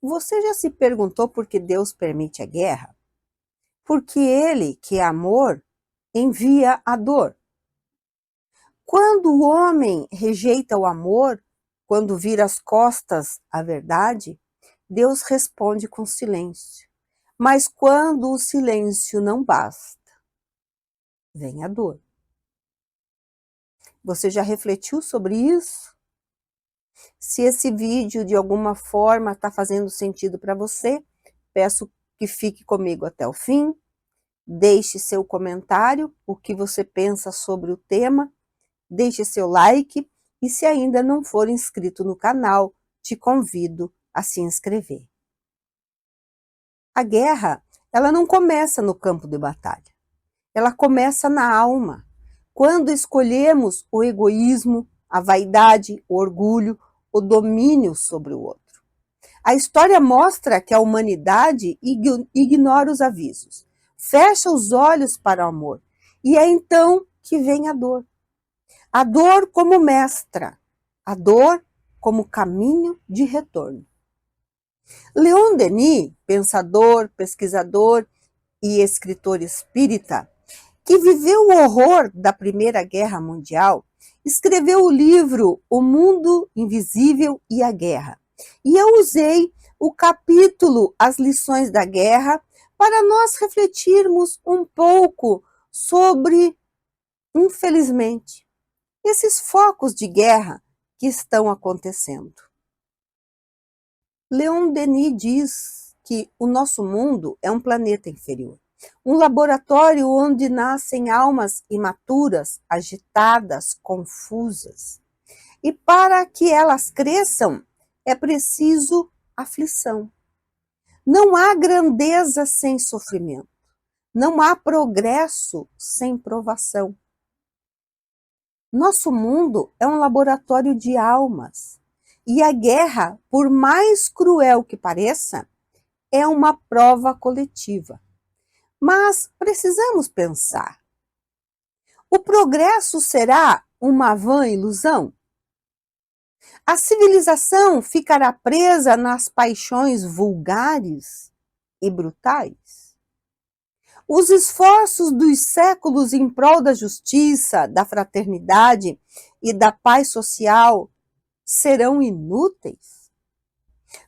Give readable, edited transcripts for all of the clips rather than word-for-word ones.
Você já se perguntou por que Deus permite a guerra? Porque Ele, que é amor, envia a dor. Quando o homem rejeita o amor, quando vira as costas à verdade, Deus responde com silêncio. Mas quando o silêncio não basta, vem a dor. Você já refletiu sobre isso? Se esse vídeo de alguma forma está fazendo sentido para você, peço que fique comigo até o fim. Deixe seu comentário, o que você pensa sobre o tema, deixe seu like e se ainda não for inscrito no canal, te convido a se inscrever. A guerra, ela não começa no campo de batalha, ela começa na alma, quando escolhemos o egoísmo, a vaidade, o orgulho, o domínio sobre o outro. A história mostra que a humanidade ignora os avisos, fecha os olhos para o amor, e é então que vem a dor. A dor como mestra, a dor como caminho de retorno. Leon Denis, pensador, pesquisador e escritor espírita, que viveu o horror da Primeira Guerra Mundial, escreveu o livro O Mundo Invisível e a Guerra. E eu usei o capítulo As Lições da Guerra para nós refletirmos um pouco sobre, infelizmente, esses focos de guerra que estão acontecendo. Leon Denis diz que o nosso mundo é um planeta inferior, um laboratório onde nascem almas imaturas, agitadas, confusas. E para que elas cresçam, é preciso aflição. Não há grandeza sem sofrimento. Não há progresso sem provação. Nosso mundo é um laboratório de almas. E a guerra, por mais cruel que pareça, é uma prova coletiva. Mas precisamos pensar. O progresso será uma vã ilusão? A civilização ficará presa nas paixões vulgares e brutais? Os esforços dos séculos em prol da justiça, da fraternidade e da paz social serão inúteis?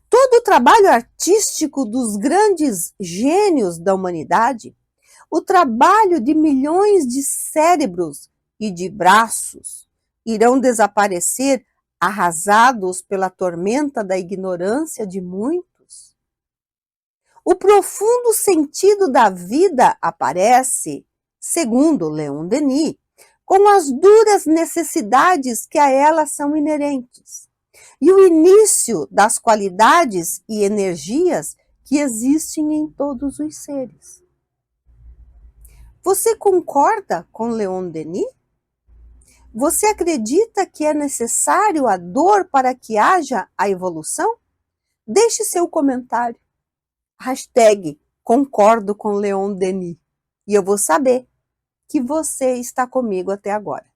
Todo o trabalho artístico dos grandes gênios da humanidade, o trabalho de milhões de cérebros e de braços, irão desaparecer arrasados pela tormenta da ignorância de muitos? O profundo sentido da vida aparece, segundo Leon Denis, com as duras necessidades que a ela são inerentes, e o início das qualidades e energias que existem em todos os seres. Você concorda com Leon Denis? Você acredita que é necessário a dor para que haja a evolução? Deixe seu comentário. Hashtag concordo com Leon Denis. E eu vou saber que você está comigo até agora.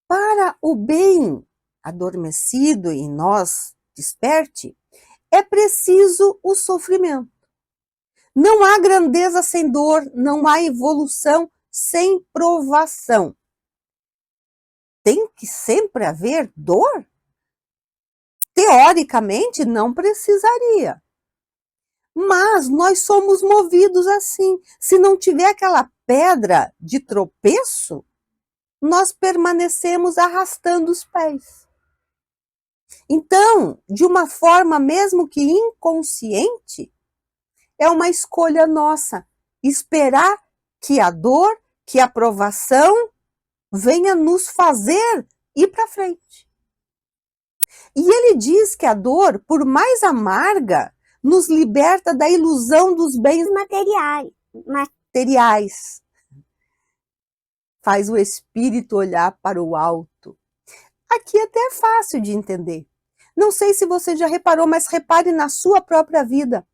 Para o bem adormecido em nós desperte, é preciso o sofrimento. Não há grandeza sem dor, não há evolução sem provação. Tem que sempre haver dor? Teoricamente, não precisaria. Mas nós somos movidos assim. Se não tiver aquela pedra de tropeço, nós permanecemos arrastando os pés. Então, de uma forma mesmo que inconsciente, é uma escolha nossa esperar que a dor, que a provação venha nos fazer ir para frente. E ele diz que a dor, por mais amarga, nos liberta da ilusão dos bens materiais. Faz o espírito olhar para o alto. Aqui até é fácil de entender. Não sei se você já reparou, mas repare na sua própria vida.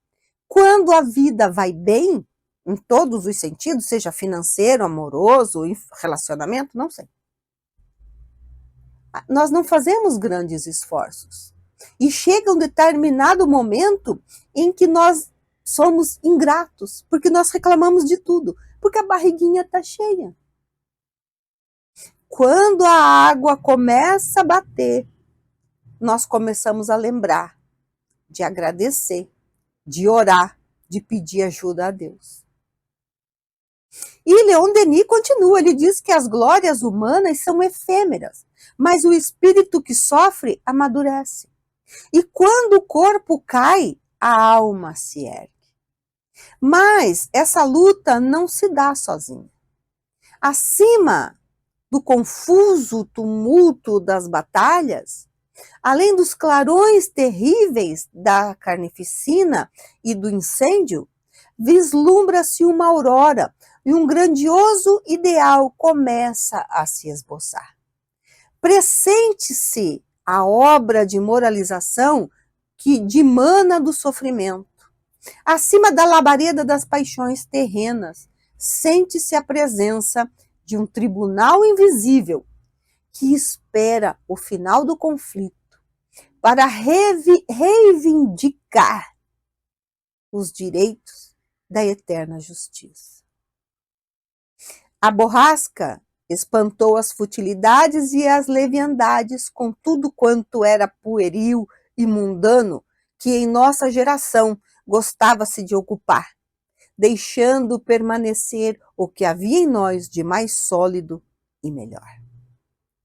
Quando a vida vai bem, em todos os sentidos, seja financeiro, amoroso, relacionamento, não sei. Nós não fazemos grandes esforços. E chega um determinado momento em que nós somos ingratos, porque nós reclamamos de tudo, porque a barriguinha está cheia. Quando a água começa a bater, nós começamos a lembrar de agradecer, de orar, de pedir ajuda a Deus. E Leon Denis continua, ele diz que as glórias humanas são efêmeras, mas o espírito que sofre amadurece. E quando o corpo cai, a alma se ergue. Mas essa luta não se dá sozinha. Acima do confuso tumulto das batalhas, além dos clarões terríveis da carnificina e do incêndio, vislumbra-se uma aurora e um grandioso ideal começa a se esboçar. Pressente-se a obra de moralização que dimana do sofrimento. Acima da labareda das paixões terrenas, sente-se a presença de um tribunal invisível que espera o final do conflito para reivindicar os direitos da eterna justiça. A borrasca espantou as futilidades e as leviandades com tudo quanto era pueril e mundano que em nossa geração gostava-se de ocupar, deixando permanecer o que havia em nós de mais sólido e melhor.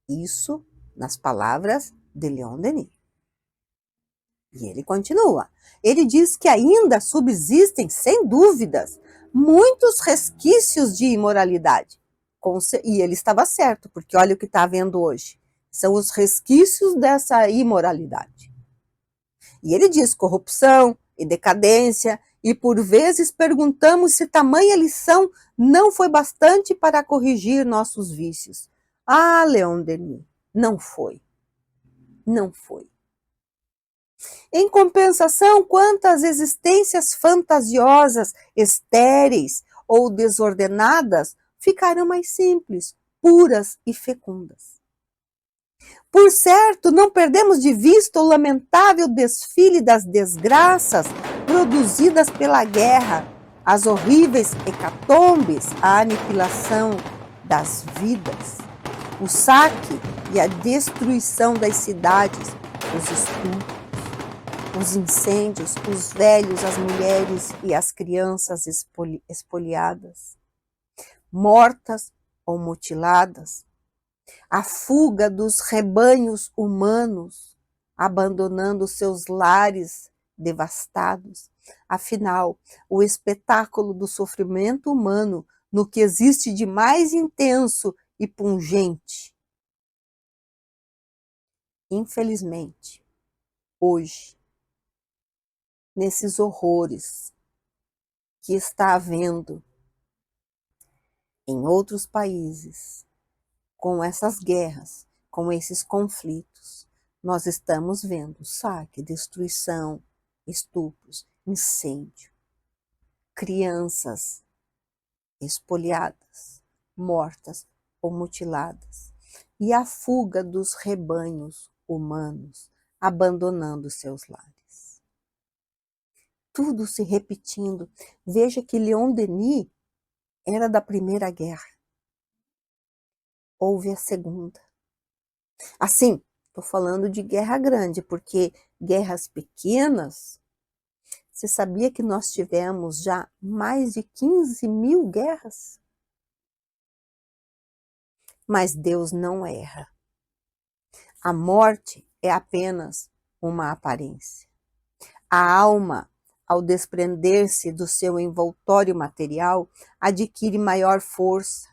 Isso nas palavras de Leon Denis. E ele continua. Ele diz que ainda subsistem, sem dúvidas, muitos resquícios de imoralidade. E ele estava certo, porque olha o que está havendo hoje. São os resquícios dessa imoralidade. E ele diz corrupção e decadência, e por vezes perguntamos se tamanha lição não foi bastante para corrigir nossos vícios. Ah, Leon Denis, não foi. Não foi. Em compensação, quantas existências fantasiosas, estéreis ou desordenadas ficaram mais simples, puras e fecundas. Por certo, não perdemos de vista o lamentável desfile das desgraças produzidas pela guerra, as horríveis hecatombes, a aniquilação das vidas, o saque e a destruição das cidades, os estupros, os incêndios, os velhos, as mulheres e as crianças espoliadas, mortas ou mutiladas, a fuga dos rebanhos humanos, abandonando seus lares devastados. Afinal, o espetáculo do sofrimento humano no que existe de mais intenso e pungente. Infelizmente, hoje, nesses horrores que está havendo em outros países, com essas guerras, com esses conflitos, nós estamos vendo saque, destruição, estupros, incêndio, crianças espoliadas, mortas ou mutiladas, e a fuga dos rebanhos humanos, abandonando seus lares. Tudo se repetindo. Veja que Leon Denis era da Primeira Guerra. Houve a Segunda. Assim, estou falando de guerra grande, porque guerras pequenas, você sabia que nós tivemos já mais de 15.000 guerras? Mas Deus não erra. A morte é apenas uma aparência. A alma, ao desprender-se do seu envoltório material, adquire maior força,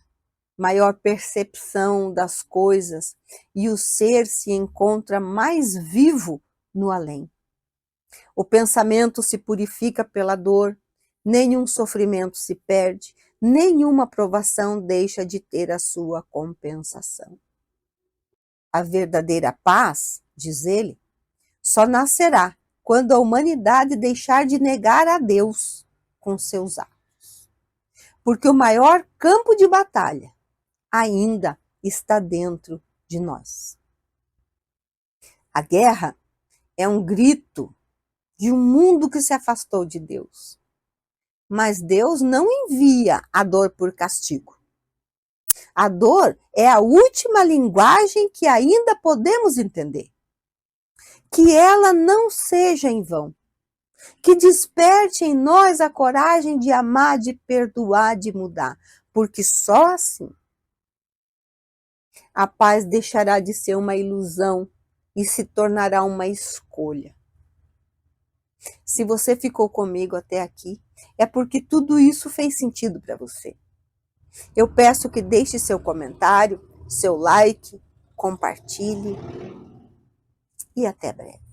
maior percepção das coisas, e o ser se encontra mais vivo no além. O pensamento se purifica pela dor, nenhum sofrimento se perde, nenhuma provação deixa de ter a sua compensação. A verdadeira paz, diz ele, só nascerá quando a humanidade deixar de negar a Deus com seus atos. Porque o maior campo de batalha ainda está dentro de nós. A guerra É um grito de um mundo que se afastou de Deus. Mas Deus não envia a dor por castigo. A dor é a última linguagem que ainda podemos entender. Que ela não seja em vão. Que desperte em nós a coragem de amar, de perdoar, de mudar. Porque só assim a paz deixará de ser uma ilusão e se tornará uma escolha. Se você ficou comigo até aqui, é porque tudo isso fez sentido para você. Eu peço que deixe seu comentário, seu like, compartilhe e até breve.